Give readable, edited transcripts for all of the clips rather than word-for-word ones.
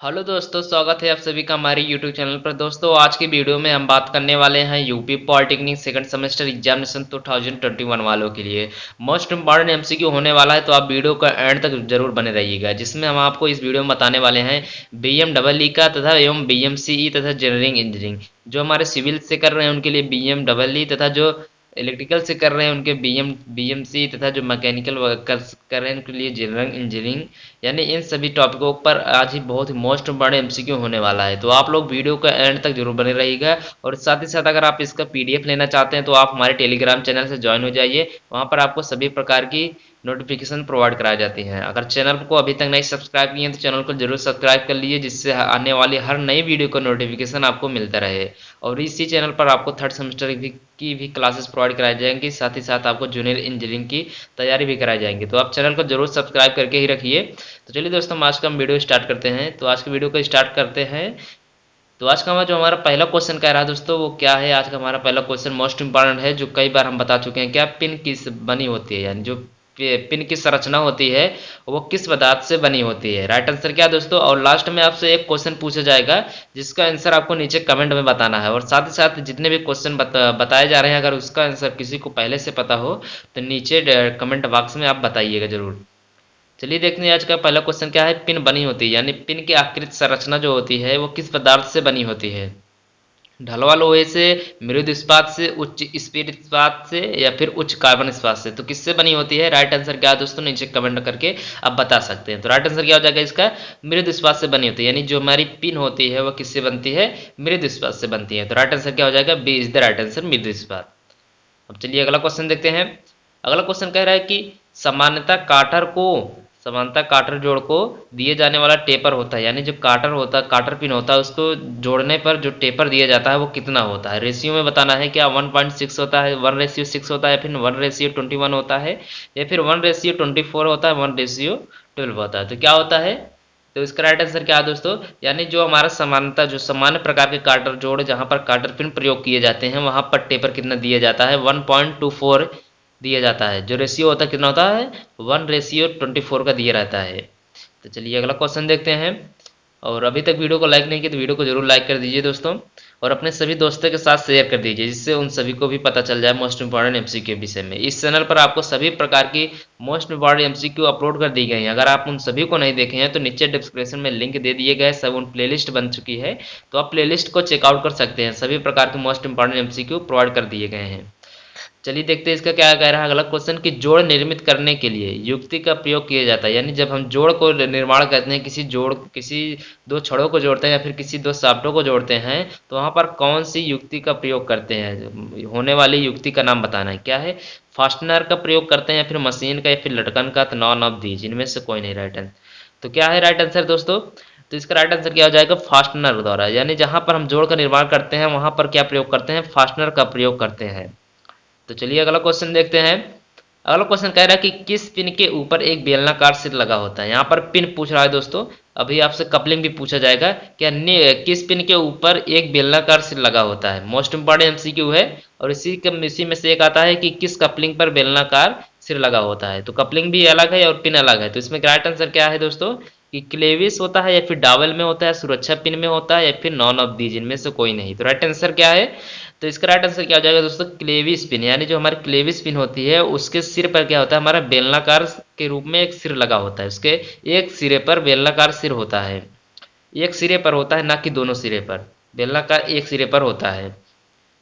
Hello दोस्तों, स्वागत है आप सभी का हमारे यूट्यूब चैनल पर। दोस्तों, आज की वीडियो में हम बात करने वाले हैं UP polytechnic second semester examination 2021 वालों के लिए मोस्ट इंपॉर्टेंट एमसीक्यू होने वाला है। तो आप वीडियो का एंड तक जरूर बने रहिएगा, जिसमें हम आपको इस वीडियो में बताने वाले हैं बीएमडब्ल्यू का तथा एवं बीएमसीई तथा इंजीनियरिंग इंजीनियरिंग जो हमारे सिविल से कर रहे हैं उनके लिए बीएमडब्ल्यू तथा जो इलेक्ट्रिकल से कर रहे हैं उनके बीएमसी तथा जो मैकेनिकल वर्कर्स कर रहे हैं उनके लिए इंजीनियरिंग इंजीनियरिंग। यानी इन सभी टॉपिकों पर आज ही बहुत ही मोस्ट इंपॉर्टेंट एमसीक्यू होने वाला है। तो आप लोग वीडियो का एंड तक जरूर बने रहिएगा। और साथ ही साथ अगर आप इसका पीडीएफ लेना चाहते हैं तो आप हमारे टेलीग्राम चैनल से ज्वाइन हो जाइए। वहाँ पर आपको सभी प्रकार की नोटिफिकेशन प्रोवाइड कराई जाती हैं। अगर चैनल को अभी तक नहीं सब्सक्राइब किए हैं तो चैनल को जरूर सब्सक्राइब कर लीजिए, जिससे आने वाली हर नई वीडियो का नोटिफिकेशन आपको मिलता रहे। और इसी चैनल पर आपको थर्ड सेमेस्टर की भी क्लासेस प्रोवाइड कराई जाएंगी, साथ ही साथ आपको जूनियर इंजीनियरिंग की तैयारी भी कराई जाएंगी। तो आप चैनल को जरूर सब्सक्राइब करके ही रखिए। तो चलिए दोस्तों, आज का हम वीडियो स्टार्ट करते हैं। तो आज की वीडियो को स्टार्ट करते हैं। तो आज का जो हमारा पहला क्वेश्चन कह रहा है दोस्तों, वो क्या है? आज का हमारा पहला क्वेश्चन मोस्ट इंपॉर्टेंट है, जो कई बार हम बता चुके हैं। क्या पिन किस बनी होती है, यानी जो पिन की संरचना होती है वो किस पदार्थ से बनी होती है? राइट आंसर क्या है दोस्तों? और लास्ट में आपसे एक क्वेश्चन पूछा जाएगा जिसका आंसर आपको नीचे कमेंट में बताना है। और साथ ही साथ जितने भी क्वेश्चन बताए जा रहे हैं, अगर उसका आंसर किसी को पहले से पता हो तो नीचे कमेंट बॉक्स में आप बताइएगा जरूर। चलिए देखते हैं आज का पहला क्वेश्चन क्या है। पिन बनी होती है, यानी पिन की आकृति संरचना जो होती है वो किस पदार्थ से बनी होती है? ढलवा लोहे से, मृदु इस्पात से, उच्च स्पीड इस्पात से, या फिर उच्च कार्बन इस्पात से? तो किससे बनी होती है? राइट आंसर क्या है दोस्तों? नीचे कमेंट करके आप बता सकते हैं। तो राइट आंसर क्या हो जाएगा इसका? मृदु इस्पात से बनी होती है। यानी जो हमारी पिन होती है वो किससे बनती है? मृदु इस्पात से बनती है। तो राइट आंसर क्या हो जाएगा? B is the right answer, मृदु इस्पात। अब चलिए अगला क्वेश्चन देखते हैं। अगला क्वेश्चन कह रहा है कि सामान्यतः काटर को समानता काटर जोड़ को दिए जाने वाला टेपर होता है, यानी जो काटर होता है, काटर पिन होता है, उसको जोड़ने पर जो टेपर दिया जाता है वो कितना होता है? रेशियो में बताना है। क्या 1.6 होता है, 1:6 होता है, फिर 1:21 होता है, या फिर 1:24 होता है, 1:12 होता है? तो क्या होता है? तो इसका राइट आंसर क्या है दोस्तों? यानी जो हमारा समानता जो सामान्य प्रकार के काटर जोड़ जहां पर काटर पिन प्रयोग किए जाते हैं वहां पर टेपर कितना दिया जाता है? 1.24 दिया जाता है। जो रेशियो होता है कितना होता है? 1:24 का दिया रहता है। तो चलिए अगला क्वेश्चन देखते हैं। और अभी तक वीडियो को लाइक नहीं किया तो वीडियो को जरूर लाइक कर दीजिए दोस्तों, और अपने सभी दोस्तों के साथ शेयर कर दीजिए, जिससे उन सभी को भी पता चल जाए मोस्ट इंपॉर्टेंट एमसीक्यू के विषय में। इस चैनल पर आपको सभी प्रकार की मोस्ट इंपॉर्टेंट एमसीक्यू अपलोड कर दी गई हैं। अगर आप उन सभी को नहीं देखे हैं तो नीचे डिस्क्रिप्शन में लिंक दे दिए गए, सब उन प्लेलिस्ट बन चुकी है, तो आप प्लेलिस्ट को चेकआउट कर सकते हैं। सभी प्रकार के मोस्ट इंपॉर्टेंट एमसीक्यू प्रोवाइड कर दिए गए हैं। चलिए देखते हैं इसका क्या कह रहा है अगला क्वेश्चन, कि जोड़ निर्मित करने के लिए युक्ति का प्रयोग किया जाता है। यानी जब हम जोड़ को निर्माण करते हैं, किसी दो छड़ों को जोड़ते हैं या फिर किसी दो साफ्टों को जोड़ते हैं, तो वहां पर कौन सी युक्ति का प्रयोग करते हैं? होने वाली युक्ति का नाम बताना है। क्या है? फास्टनर का प्रयोग करते हैं, या फिर मशीन का, या फिर लटकन का? तो नॉन ऑफ दीज, इनमें से कोई नहीं राइट आंसर। तो क्या है राइट आंसर दोस्तों? तो इसका राइट आंसर क्या हो जाएगा? फास्टनर द्वारा। यानी जहां पर हम जोड़ का निर्माण करते हैं वहां पर क्या प्रयोग करते हैं? फास्टनर का प्रयोग करते हैं। तो चलिए अगला क्वेश्चन देखते हैं। अगला क्वेश्चन कह रहा है कि किस पिन के ऊपर एक बेलनाकार सिर लगा होता है? यहाँ पर पिन पूछ रहा है दोस्तों। अभी आपसे कपलिंग भी पूछा जाएगा। क्या किस पिन के ऊपर एक बेलनाकार सिर लगा होता है? मोस्ट इंपॉर्टेंट एमसीक्यू है। और इसी में से एक आता है कि किस कपलिंग पर बेलनाकार सिर लगा होता है? तो कपलिंग भी अलग है और पिन अलग है। तो इसमें राइट आंसर क्या है दोस्तों? कि क्लेविस होता है, या फिर डावल में होता है, सुरक्षा पिन में होता है, या फिर नॉन ऑफ दीज, इनमें से कोई नहीं। तो राइट आंसर क्या है? तो इसका राइट आंसर क्या हो जाएगा दोस्तों? Clavis pin. यानी जो हमारी क्लेविस पिन होती है उसके सिर पर क्या होता है? हमारा बेलनाकार के रूप में एक सिर लगा होता है। उसके एक सिरे पर बेलनाकार सिर होता है, एक सिरे पर होता है, ना कि दोनों सिरे पर। बेलनाकार एक सिरे पर होता है।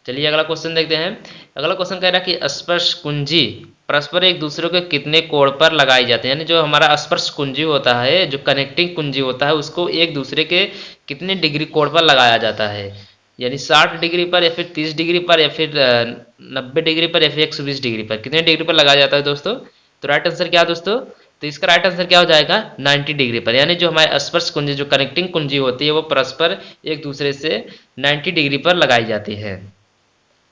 चलिए अगला क्वेश्चन देखते हैं। अगला क्वेश्चन कह रहा है कि स्पर्श कुंजी परस्पर एक दूसरे के कितने कोण पर लगाई जाती है? यानी जो हमारा स्पर्श कुंजी होता है, जो कनेक्टिंग कुंजी होता है, उसको एक दूसरे के कितने डिग्री कोण पर लगाया जाता है? यानी 60 डिग्री पर, या फिर 30 डिग्री पर, या फिर 90 डिग्री पर, या फिर 120 डिग्री पर? कितने डिग्री पर लगाया जाता है दोस्तों? तो राइट आंसर क्या है दोस्तों? तो इसका राइट आंसर क्या हो जाएगा? 90 डिग्री पर। यानी जो हमारे स्पर्श कुंजी, जो कनेक्टिंग कुंजी होती है, वो परस्पर एक दूसरे से 90 डिग्री पर लगाई जाती है।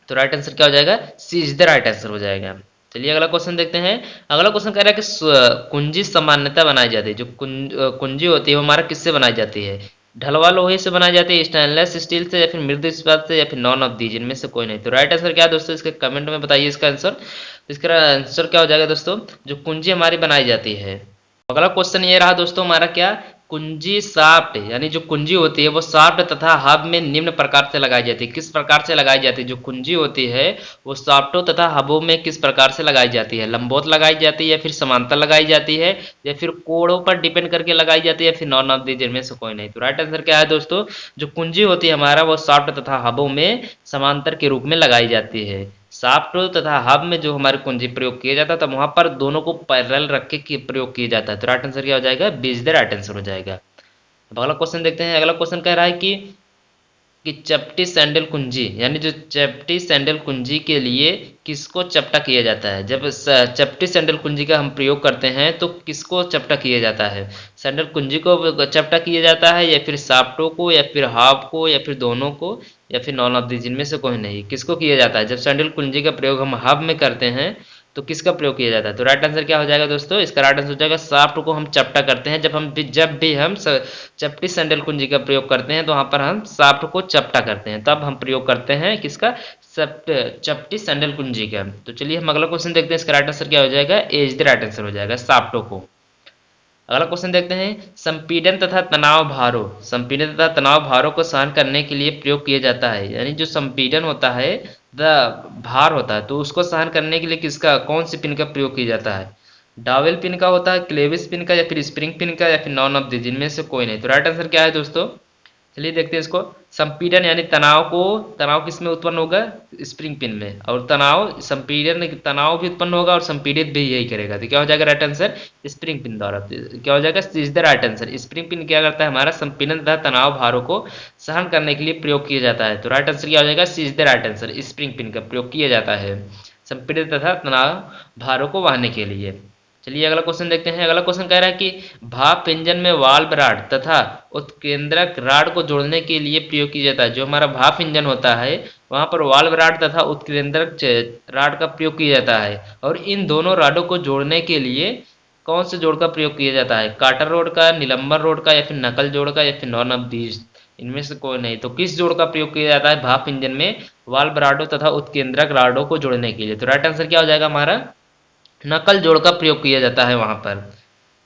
तो राइट आंसर क्या हो जाएगा? सी इज द राइट आंसर हो जाएगा। चलिए अगला क्वेश्चन देखते हैं। अगला क्वेश्चन कह रहा है कि कुंजी सामान्यता बनाई जाती है। जो कुंजी होती है वो हमारा किससे बनाई जाती है? ढलवा लोहे से बनाई जाती है, स्टेनलेस स्टील से, या फिर मृदु इस्पात से, या फिर नॉन ऑफ दीज, इनमें से कोई नहीं। तो राइट आंसर क्या है दोस्तों? इसके कमेंट में बताइए इसका आंसर। तो इसका आंसर क्या हो जाएगा दोस्तों? जो कुंजी हमारी बनाई जाती है। अगला क्वेश्चन ये रहा दोस्तों हमारा, क्या कुंजी शाफ्ट यानी जो कुंजी होती है वो शाफ्ट तथा हब में निम्न प्रकार से लगाई जाती है। किस प्रकार से लगाई जाती है? जो कुंजी होती है वो शाफ्टों तथा हबों में किस प्रकार से लगाई जाती है? लंबवत लगाई जाती है या फिर समांतर लगाई जाती है या फिर कोणों पर डिपेंड करके लगाई जाती है या फिर नॉन ऑफ दीज इनमें से कोई नहीं। तो राइट आंसर क्या है दोस्तों? जो कुंजी होती है हमारा वो शाफ्ट तथा हबों में समांतर के रूप में लगाई जाती है। शाफ्ट तथा हब में जो हमारे कुंजी प्रयोग किया जाता है तब वहां पर दोनों को पैरेलल रख के प्रयोग किया जाता है। तो राइट आंसर क्या हो जाएगा? B is the right answer हो जाएगा। अब अगला क्वेश्चन देखते हैं। अगला क्वेश्चन कह रहा है कि चपटी सैंडल कुंजी यानी जो चपटी सैंडल कुंजी के लिए किसको चपटा किया जाता है? जब चपटी सैंडल कुंजी का हम प्रयोग करते हैं तो किसको चपटा किया जाता है? सैंडल कुंजी को चपटा किया जाता है या फिर शाफ्टों को या फिर हाफ को या फिर दोनों को या फिर नॉन ऑफ दीज इनमें से कोई नहीं। किसको किया जाता है? जब सैंडल कुंजी का प्रयोग हम हाफ में करते हैं तो किसका प्रयोग किया जाता है? तो राइट आंसर क्या हो जाएगा दोस्तों? इसका राइट आंसर हो जाएगा शाफ्ट को हम चपटा करते हैं। जब भी हम चपटी सैंडल कुंजी का प्रयोग करते हैं तो वहां पर हम शाफ्ट को चपटा करते हैं, तब हम प्रयोग करते हैं किसका? चपटी सैंडल कुंजी का। तो चलिए हम अगला क्वेश्चन देखते हैं। इसका राइट आंसर क्या हो जाएगा? ए इज द राइट आंसर हो जाएगा, शाफ्टों को। अगला क्वेश्चन देखते हैं। संपीड़न तथा तनाव भारों, संपीड़न तथा तनाव भारों को सहन करने के लिए प्रयोग किया जाता है। यानी जो संपीड़न होता है भार होता है तो उसको सहन करने के लिए किसका कौन सी पिन का प्रयोग किया जाता है? डावेल पिन का होता है, क्लेविस पिन का या फिर स्प्रिंग पिन का या फिर नॉन ऑफ दीज इनमें से कोई नहीं। तो राइट आंसर क्या है दोस्तों? चलिए देखते हैं इसको। संपीड़न यानी तनाव किस में उत्पन्न होगा? स्प्रिंग पिन में। और संपीड़न तनाव भी उत्पन्न होगा और संपीड़ित भी यही करेगा। तो क्या हो जाएगा राइट आंसर? स्प्रिंग पिन द्वारा। क्या हो जाएगा? Is the right answer. Spring pin क्या करता है? हमारा संपीड़न तथा तनाव भारों को सहन करने के लिए प्रयोग किया जाता है। तो राइट आंसर क्या हो जाएगा? Is the right answer. Spring pin का प्रयोग किया जाता है संपीड़ित तथा तनाव भारों को वहने के लिए। चलिए अगला क्वेश्चन देखते हैं। अगला क्वेश्चन कह रहा है कि भाप इंजन में वाल्व राड तथा उत्केंद्रक राड को जोड़ने के लिए प्रयोग किया जाता है। जो हमारा भाप इंजन होता है वहां पर वाल्व राड तथा उत्केंद्रक राड का प्रयोग किया जाता है। और इन दोनों राडों को जोड़ने के लिए कौन से जोड़ का प्रयोग किया जाता है? काटर रोड का, निलंबन रोड का या फिर नकल जोड़ का या फिर नॉन ऑफ दीज इनमें से कोई नहीं। तो किस जोड़ का प्रयोग किया जाता है भाप इंजन में वाल्व राडों तथा उत्केंद्रक राडों को जोड़ने के लिए? तो राइट आंसर क्या हो जाएगा हमारा? नकल जोड़ का प्रयोग किया जाता है वहां पर।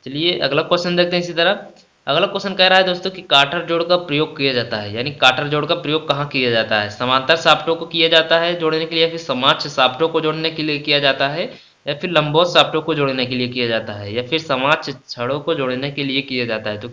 चलिए अगला क्वेश्चन देखते हैं इसी तरह। अगला क्वेश्चन कह रहा है दोस्तों कि काटर जोड़ का प्रयोग किया जाता है। यानी काटर जोड़ का प्रयोग कहाँ किया जाता है? समांतर शाफ्टों को किया जाता है जोड़ने के लिए, या फिर समाक्ष शाफ्टों को जोड़ने के लिए किया जाता है, या फिर लंबवत शाफ्टों को जोड़ने के लिए किया जाता है, या फिर समाक्ष छड़ों को जोड़ने के लिए किया जाता है। तो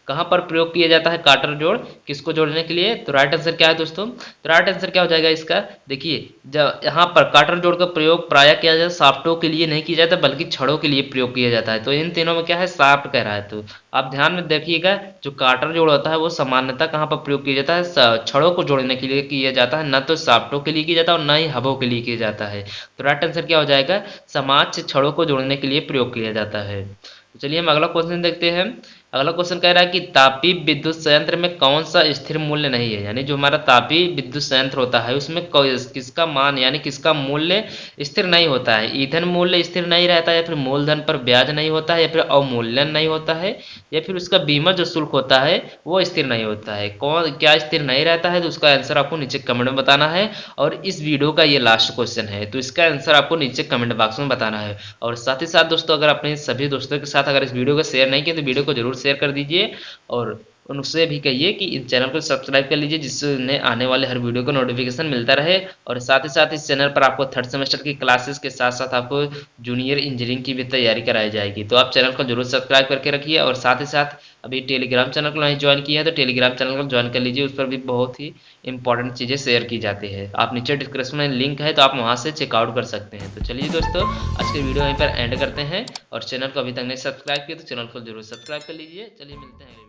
कहाँ पर प्रयोग किया जाता है काटर जोड़? किसको जोड़ने के लिए? तो राइट आंसर क्या है दोस्तों? तो राइट आंसर क्या हो जाएगा इसका? देखिए जब यहाँ पर काटर जोड़ का प्रयोग प्राय किया जाता है शाफ्टों के लिए नहीं किया जाता बल्कि छड़ों के लिए प्रयोग किया जाता है। तो इन तीनों में क्या है? शाफ्ट कह रहा है। तो आप ध्यान में देखिएगा जो काटर जोड़ होता है वो सामान्यतः कहाँ पर प्रयोग किया जाता है? छड़ों को जोड़ने के लिए किया जाता है, न तो शाफ्टों के लिए किया जाता है और न ही हबों के लिए किया जाता है। तो राइट आंसर क्या हो जाएगा? समाक्ष छड़ों को जोड़ने के लिए प्रयोग किया जाता है। तो चलिए हम अगला क्वेश्चन देखते हैं। अगला क्वेश्चन कह रहा है कि तापीय विद्युत संयंत्र में कौन सा स्थिर मूल्य नहीं है? यानी जो हमारा तापीय विद्युत संयंत्र होता है उसमें किसका मान यानी किसका मूल्य स्थिर नहीं होता है? ईंधन मूल्य स्थिर नहीं रहता है, या फिर मूलधन पर ब्याज नहीं होता है, या फिर अवमूल्यन नहीं होता है, या फिर उसका बीमा जो शुल्क होता है वो स्थिर नहीं होता है। कौन क्या स्थिर नहीं रहता है? तो उसका आंसर आपको नीचे कमेंट में बताना है। और इस वीडियो का ये लास्ट क्वेश्चन है तो इसका आंसर आपको नीचे कमेंट बॉक्स में बताना है। और साथ ही साथ दोस्तों अगर अपने सभी दोस्तों के साथ अगर इस वीडियो को शेयर नहीं किया तो वीडियो को जरूर शेयर कर दीजिए और उनसे भी कहिए कि इस चैनल को सब्सक्राइब कर लीजिए जिससे उन्हें आने वाले हर वीडियो का नोटिफिकेशन मिलता रहे। और साथ ही साथ इस चैनल पर आपको थर्ड सेमेस्टर की क्लासेस के साथ साथ आपको जूनियर इंजीनियरिंग की भी तैयारी कराई जाएगी। तो आप चैनल को जरूर सब्सक्राइब करके रखिए। और साथ ही साथ अभी टेलीग्राम चैनल को नहीं ज्वाइन किया है तो टेलीग्राम चैनल को ज्वाइन कर लीजिए, उस पर भी बहुत ही इंपॉर्टेंट चीज़ें शेयर की जाती है। आप नीचे डिस्क्रिप्शन में लिंक है तो आप वहाँ से चेकआउट कर सकते हैं। तो चलिए दोस्तों आज के वीडियो यहीं पर एंड करते हैं। और चैनल को अभी तक नहीं सब्सक्राइब किया तो चैनल को जरूर सब्सक्राइब कर लीजिए। चलिए मिलते हैं।